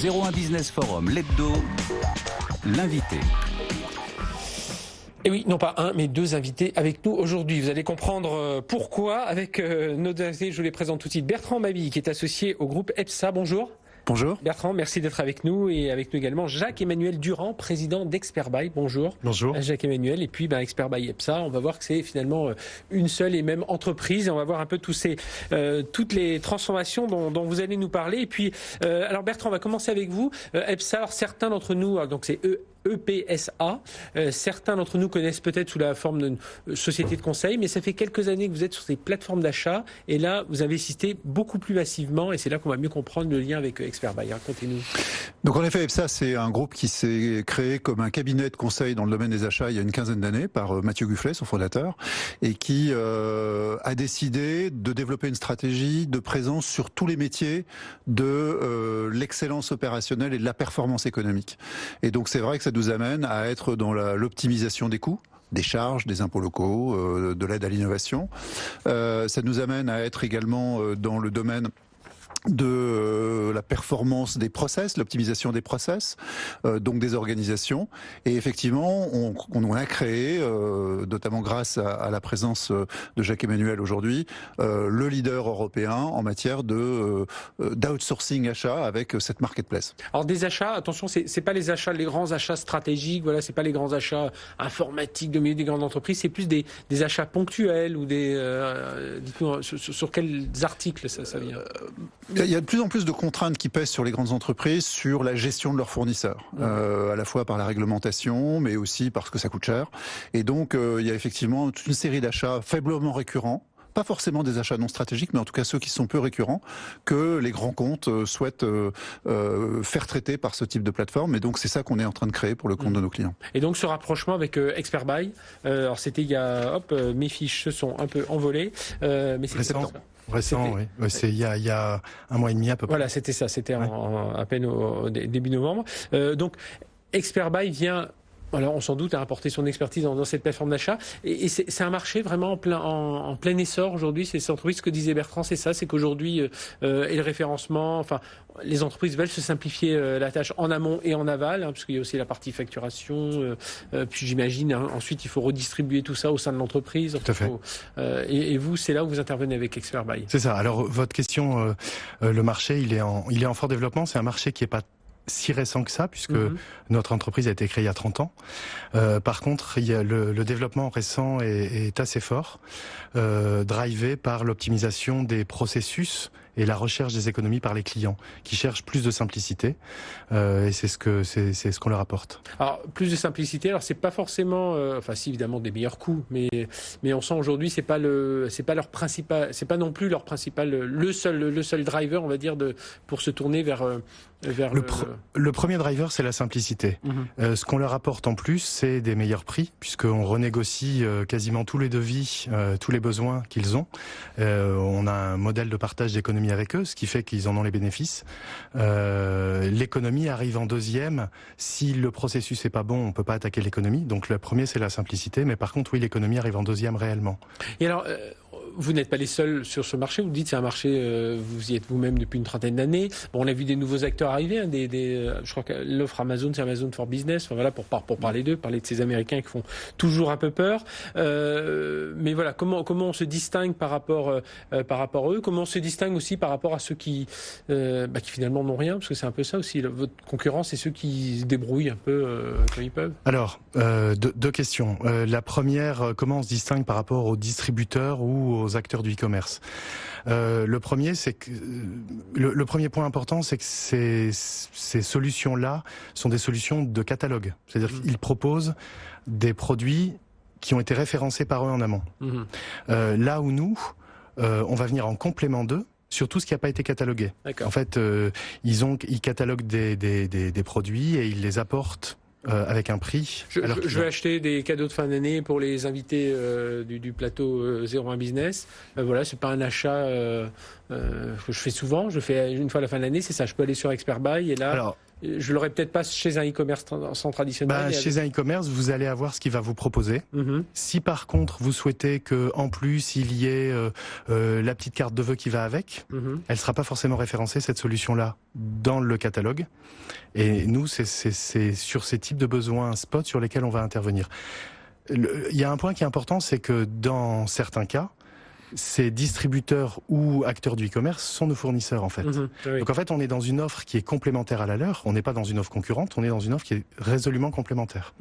01 Business Forum, l'hebdo, l'invité. Et oui, non pas un, mais deux invités avec nous aujourd'hui. Vous allez comprendre pourquoi avec nos deux invités. Je vous les présente tout de suite. Bertrand Mabille, qui est associé au groupe EPSA. Bonjour. Bonjour. Bertrand, merci d'être avec nous. Et avec nous également Jacques-Emmanuel Durand, président d'Expertbuy. Bonjour. Bonjour. Jacques-Emmanuel. Et puis Expertbuy EPSA, on va voir que c'est finalement une seule et même entreprise. Et on va voir un peu toutes les transformations dont vous allez nous parler. Et puis, alors Bertrand, on va commencer avec vous. EPSA, alors certains d'entre nous, donc c'est EPSA. Certains d'entre nous connaissent peut-être sous la forme d'une société de conseil, mais ça fait quelques années que vous êtes sur ces plateformes d'achat et là, vous investissez beaucoup plus massivement et c'est là qu'on va mieux comprendre le lien avec Expertbuy. Racontez-nous. Donc en effet, EPSA, c'est un groupe qui s'est créé comme un cabinet de conseil dans le domaine des achats il y a une quinzaine d'années par Mathieu Gufflet, son fondateur, et qui a décidé de développer une stratégie de présence sur tous les métiers de l'excellence opérationnelle et de la performance économique. Et donc c'est vrai que ça nous amène à être dans l'optimisation des coûts, des charges, des impôts locaux, de l'aide à l'innovation. Ça nous amène à être également dans le domaine de la performance des process, l'optimisation des process, donc des organisations. Et effectivement, on a créé, notamment grâce à la présence de Jacques-Emmanuel aujourd'hui, le leader européen en matière d'outsourcing achat avec cette marketplace. Alors des achats, attention, c'est pas les grands achats stratégiques, voilà, c'est pas les grands achats informatiques de milieu des grandes entreprises, c'est plus des achats ponctuels ou dites-nous, sur quels articles ça vient. Il y a de plus en plus de contraintes qui pèsent sur les grandes entreprises sur la gestion de leurs fournisseurs, à la fois par la réglementation, mais aussi parce que ça coûte cher. Et donc, il y a effectivement toute une série d'achats faiblement récurrents, pas forcément des achats non stratégiques, mais en tout cas ceux qui sont peu récurrents, que les grands comptes souhaitent faire traiter par ce type de plateforme. Et donc, c'est ça qu'on est en train de créer pour le compte de nos clients. Et donc, ce rapprochement avec Expertbuy, alors c'était il y a... mes fiches se sont un peu envolées, mais c'est Récent, oui. C'est il y a un mois et demi à peu près. Voilà, c'était ça. C'était à peine au début novembre. Donc, Expertbuy vient... Alors, on s'en doute à apporter son expertise dans cette plateforme d'achat. Et c'est un marché vraiment en plein essor aujourd'hui. C'est cette entreprise, ce que disait Bertrand, c'est ça. C'est qu'aujourd'hui, et le référencement, enfin, les entreprises veulent se simplifier la tâche en amont et en aval, parce qu'il y a aussi la partie facturation. Puis j'imagine, ensuite, il faut redistribuer tout ça au sein de l'entreprise. Tout à fait. Et vous, c'est là où vous intervenez avec Expertbuy. C'est ça. Alors, votre question, le marché, il est en fort développement. C'est un marché qui est pas si récent que ça, puisque notre entreprise a été créée il y a 30 ans. Par contre, il y a le développement récent est assez fort, drivé par l'optimisation des processus et la recherche des économies par les clients, qui cherchent plus de simplicité, et c'est ce qu'on leur apporte. Alors, plus de simplicité, alors c'est pas forcément, enfin si évidemment des meilleurs coûts, mais on sent aujourd'hui c'est pas leur principal, c'est pas non plus leur principal, le seul driver, on va dire, pour se tourner vers le premier driver, c'est la simplicité. Ce qu'on leur apporte en plus, c'est des meilleurs prix, puisqu'on renégocie quasiment tous les devis, tous les besoins qu'ils ont. On a un modèle de partage d'économie avec eux, ce qui fait qu'ils en ont les bénéfices. L'économie arrive en deuxième. Si le processus est pas bon, on peut pas attaquer l'économie. Donc le premier, c'est la simplicité, mais par contre, oui, l'économie arrive en deuxième réellement. Et alors, vous n'êtes pas les seuls sur ce marché. Vous dites c'est un marché, vous y êtes vous-même depuis une trentaine d'années. Bon, on a vu des nouveaux acteurs arriver. Je crois que l'offre Amazon, c'est Amazon for Business. Enfin, voilà, pour parler d'eux, parler de ces Américains qui font toujours un peu peur. Mais voilà, comment on se distingue par rapport à eux. Comment on se distingue aussi par rapport à ceux qui finalement n'ont rien, parce que c'est un peu ça aussi. Votre concurrence, c'est ceux qui se débrouillent un peu quand ils peuvent. Alors, deux questions. La première, comment on se distingue par rapport aux distributeurs ou aux acteurs du e-commerce. Le premier point important, c'est que ces solutions-là sont des solutions de catalogue. C'est-à-dire qu'ils proposent des produits qui ont été référencés par eux en amont. Là où nous, on va venir en complément d'eux sur tout ce qui n'a pas été catalogué. D'accord. En fait, ils cataloguent des produits et ils les apportent avec un prix. Je vais acheter des cadeaux de fin d'année pour les invités du plateau 01 Business. Voilà, c'est pas un achat que je fais souvent. Je fais une fois à la fin de l'année, c'est ça. Je peux aller sur Expertbuy et là. Alors, je l'aurais peut-être pas chez un e-commerce sans traditionnel. Chez un e-commerce, vous allez avoir ce qu'il va vous proposer. Si par contre vous souhaitez que en plus il y ait la petite carte de vœux qui va avec, elle sera pas forcément référencée cette solution-là dans le catalogue. Et nous, c'est sur ces types de besoins spot sur lesquels on va intervenir. Il y a un point qui est important, c'est que dans certains cas, ces distributeurs ou acteurs du e-commerce sont nos fournisseurs en fait. Oui. Donc en fait, on est dans une offre qui est complémentaire à la leur. On n'est pas dans une offre concurrente, on est dans une offre qui est résolument complémentaire.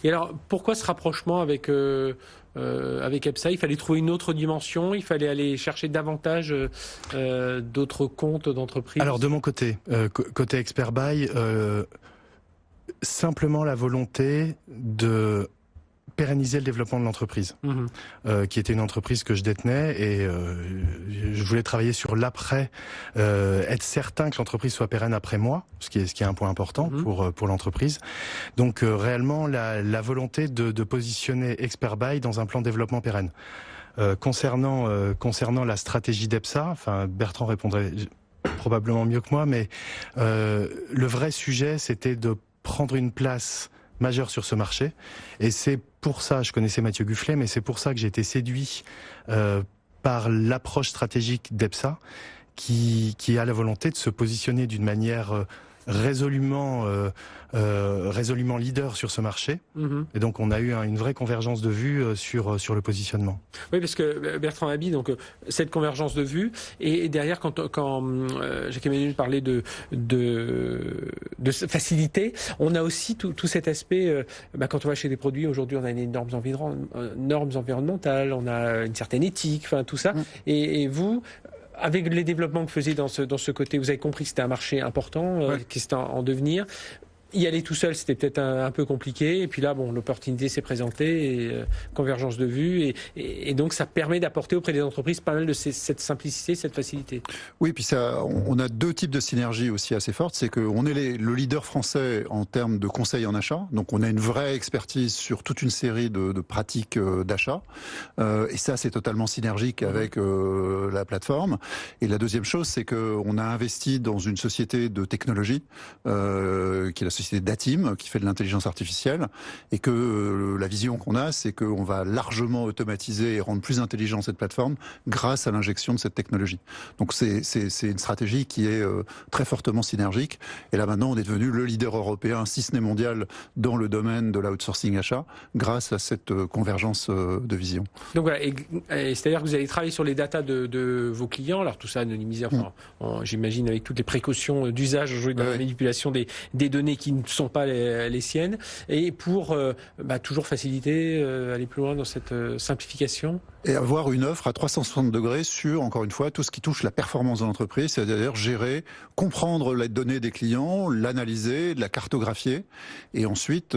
Et alors, pourquoi ce rapprochement avec EPSA? Il fallait trouver une autre dimension, il fallait aller chercher davantage d'autres comptes d'entreprise. Alors de mon côté, côté Expert Buy, simplement la volonté de pérenniser le développement de l'entreprise, qui était une entreprise que je détenais et je voulais travailler sur l'après, être certain que l'entreprise soit pérenne après moi, ce qui est un point important pour l'entreprise. Donc réellement la volonté de positionner Expert Buy dans un plan de développement pérenne. Concernant la stratégie d'EPSA, enfin Bertrand répondrait probablement mieux que moi, mais le vrai sujet c'était de prendre une place majeure sur ce marché, et c'est pour ça, je connaissais Mathieu Gufflet, mais c'est pour ça que j'ai été séduit par l'approche stratégique d'EPSA, qui a la volonté de se positionner d'une manière résolument leader sur ce marché. Et donc on a eu une vraie convergence de vues sur le positionnement. Oui, parce que Bertrand Haby, donc cette convergence de vues, et derrière quand Jacques-Emmanuel parlait de facilité, on a aussi tout cet aspect, quand on va chez des produits, aujourd'hui on a des normes environnementales, on a une certaine éthique, enfin tout ça, et vous, avec les développements que vous faisiez dans ce côté, vous avez compris que c'était un marché important, qui était en devenir. Y aller tout seul, c'était peut-être un peu compliqué. Et puis là, l'opportunité s'est présentée, et, convergence de vues, et donc ça permet d'apporter auprès des entreprises pas mal de cette simplicité, cette facilité. Oui, puis on a deux types de synergies aussi assez fortes. C'est qu'on est le leader français en termes de conseil en achat. Donc on a une vraie expertise sur toute une série de pratiques d'achat. Et ça, c'est totalement synergique avec la plateforme. Et la deuxième chose, c'est qu'on a investi dans une société de technologie, qui est la société d'Atim, qui fait de l'intelligence artificielle, et que la vision qu'on a, c'est qu'on va largement automatiser et rendre plus intelligent cette plateforme grâce à l'injection de cette technologie. Donc c'est une stratégie qui est très fortement synergique, et là maintenant on est devenu le leader européen, si ce n'est mondial, dans le domaine de l'outsourcing achat, grâce à cette convergence de vision. Donc voilà, et c'est-à-dire que vous allez travailler sur les datas de vos clients, alors tout ça anonymisé, j'imagine avec toutes les précautions d'usage aujourd'hui dans la manipulation des données qui ne sont pas les siennes, et pour toujours faciliter, aller plus loin dans cette simplification. Et avoir une offre à 360 degrés sur, encore une fois, tout ce qui touche la performance de l'entreprise, c'est-à-dire gérer, comprendre les données des clients, l'analyser, la cartographier, et ensuite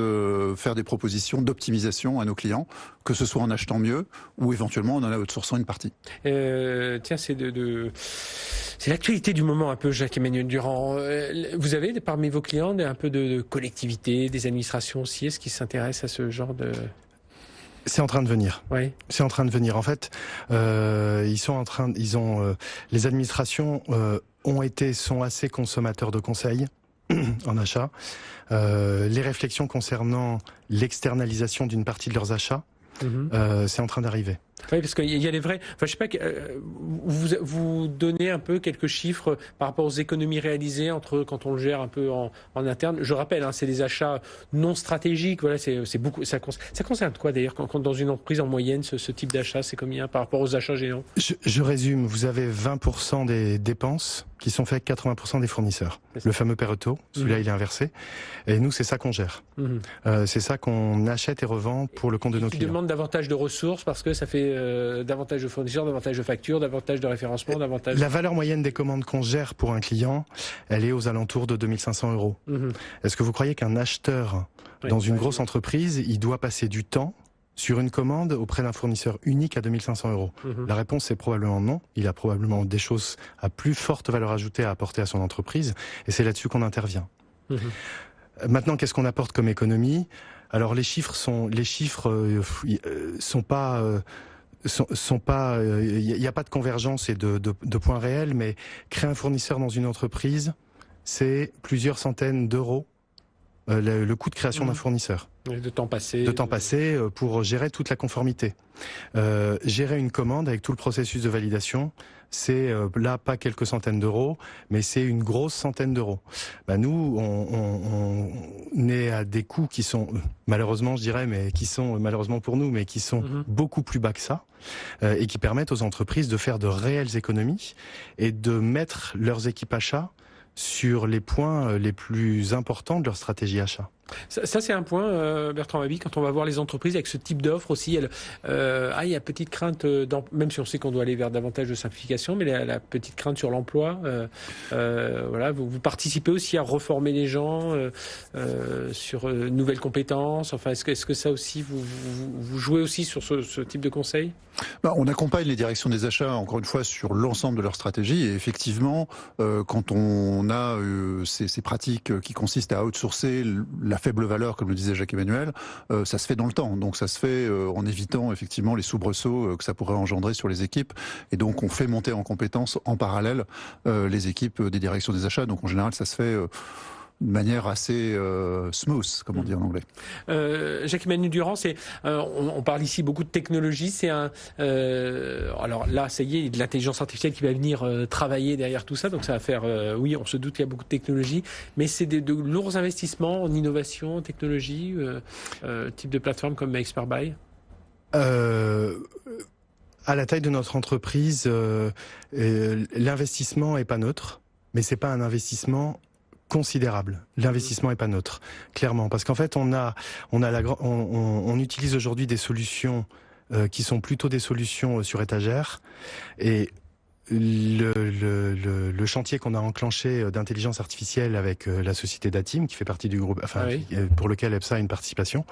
faire des propositions d'optimisation à nos clients, que ce soit en achetant mieux, ou éventuellement en outsourçant une partie. Tiens, c'est c'est l'actualité du moment un peu, Jacques-Emmanuel Durand. Vous avez parmi vos clients un peu de collectivités, des administrations aussi, est-ce qu'ils s'intéressent à ce genre de... C'est en train de venir. Oui. C'est en train de venir. En fait, les administrations sont assez consommateurs de conseils en achat. Les réflexions concernant l'externalisation d'une partie de leurs achats, c'est en train d'arriver. Oui, parce qu'il y a les vrais... Enfin, je sais pas, vous donnez un peu quelques chiffres par rapport aux économies réalisées quand on le gère un peu en interne. Je rappelle, c'est des achats non stratégiques. Voilà, c'est beaucoup. Ça concerne quoi d'ailleurs quand dans une entreprise en moyenne, ce type d'achat, c'est combien par rapport aux achats géants? Je résume. Vous avez 20% des dépenses qui sont faites avec 80% des fournisseurs. Le fameux Pareto, celui-là il est inversé. Et nous, c'est ça qu'on gère. C'est ça qu'on achète et revend pour le compte de nos clients. Qui demande davantage de ressources parce que ça fait davantage de fournisseurs, davantage de factures, davantage de référencement, davantage... La valeur moyenne des commandes qu'on gère pour un client, elle est aux alentours de 2500 €. Est-ce que vous croyez qu'un acheteur dans une grosse entreprise, il doit passer du temps sur une commande auprès d'un fournisseur unique à 2500 €? La réponse est probablement non. Il a probablement des choses à plus forte valeur ajoutée à apporter à son entreprise, et c'est là-dessus qu'on intervient. Maintenant, qu'est-ce qu'on apporte comme économie? Alors les chiffres sont pas... il n'y a pas de convergence et de points réels, mais créer un fournisseur dans une entreprise, c'est plusieurs centaines d'euros le coût de création d'un fournisseur. De temps passé. De temps passé pour gérer toute la conformité. Gérer une commande avec tout le processus de validation, c'est là pas quelques centaines d'euros, mais c'est une grosse centaine d'euros. Nous, on est à des coûts qui sont, malheureusement je dirais, mais qui sont, malheureusement pour nous, mais qui sont beaucoup plus bas que ça, et qui permettent aux entreprises de faire de réelles économies et de mettre leurs équipes achats sur les points les plus importants de leur stratégie achat. Ça c'est un point, Bertrand Mabie, quand on va voir les entreprises avec ce type d'offre aussi, il y a petite crainte, même si on sait qu'on doit aller vers davantage de simplification, mais la petite crainte sur l'emploi, voilà, vous participez aussi à reformer les gens sur nouvelles compétences, enfin est-ce que ça aussi, vous jouez aussi sur ce type de conseil? On accompagne les directions des achats, encore une fois, sur l'ensemble de leur stratégie, et effectivement, quand on a ces pratiques qui consistent à outsourcer la faible valeur, comme le disait Jacques-Emmanuel, ça se fait dans le temps. Donc ça se fait en évitant effectivement les soubresauts que ça pourrait engendrer sur les équipes. Et donc on fait monter en compétences en parallèle les équipes des directions des achats. Donc en général, ça se fait de manière assez smooth, comme on dit en anglais. Jacques-Emmanuel Durand, on parle ici beaucoup de technologie. C'est alors là, ça y est, il y a de l'intelligence artificielle qui va venir travailler derrière tout ça. Donc ça va faire, oui, on se doute qu'il y a beaucoup de technologie, mais c'est de lourds investissements en innovation, en technologie, type de plateforme comme ExpertBuy. À la taille de notre entreprise, l'investissement est pas neutre, mais c'est pas un investissement considérable. L'investissement est pas neutre, clairement, parce qu'en fait on utilise aujourd'hui des solutions qui sont plutôt des solutions sur étagère, et le chantier qu'on a enclenché d'intelligence artificielle avec la société Datim, qui fait partie du groupe, pour lequel EPSA a une participation.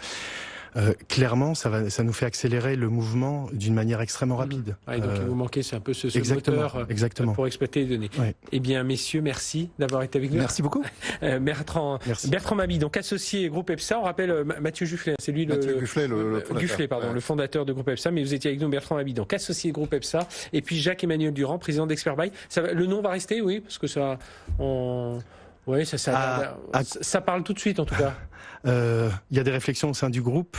Clairement, ça nous fait accélérer le mouvement d'une manière extrêmement rapide. Donc vous manquez, c'est un peu ce moteur pour exploiter les données. Ouais. Eh bien, messieurs, merci d'avoir été avec nous. Merci beaucoup. Bertrand Mabie, donc associé groupe EPSA. On rappelle Mathieu Gufflet, c'est lui Mathieu Gufflet, le fondateur. le fondateur de groupe EPSA. Mais vous étiez avec nous, Bertrand Mabie, donc associé groupe EPSA. Et puis Jacques-Emmanuel Durand, président d'ExpertBuy. Le nom va rester, oui, parce que ça, ça parle tout de suite en tout cas. Il y a des réflexions au sein du groupe.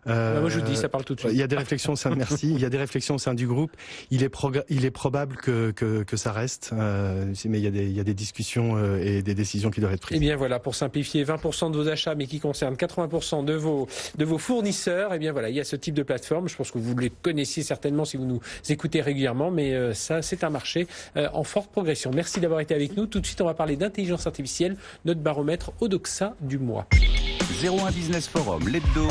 Moi je dis ça parle tout de suite. Il y a des réflexions au sein il y a des réflexions au sein du groupe. Il est probable que ça reste, mais il y a des discussions et des décisions qui doivent être prises. Et bien voilà, pour simplifier, 20% de vos achats, mais qui concernent 80% de vos fournisseurs. Et bien voilà, il y a ce type de plateforme. Je pense que vous les connaissiez certainement si vous nous écoutez régulièrement, mais ça c'est un marché en forte progression. Merci d'avoir été avec nous. Tout de suite, on va parler d'intelligence artificielle, notre baromètre Odoxa du mois. 01 Business Forum, l'hebdo.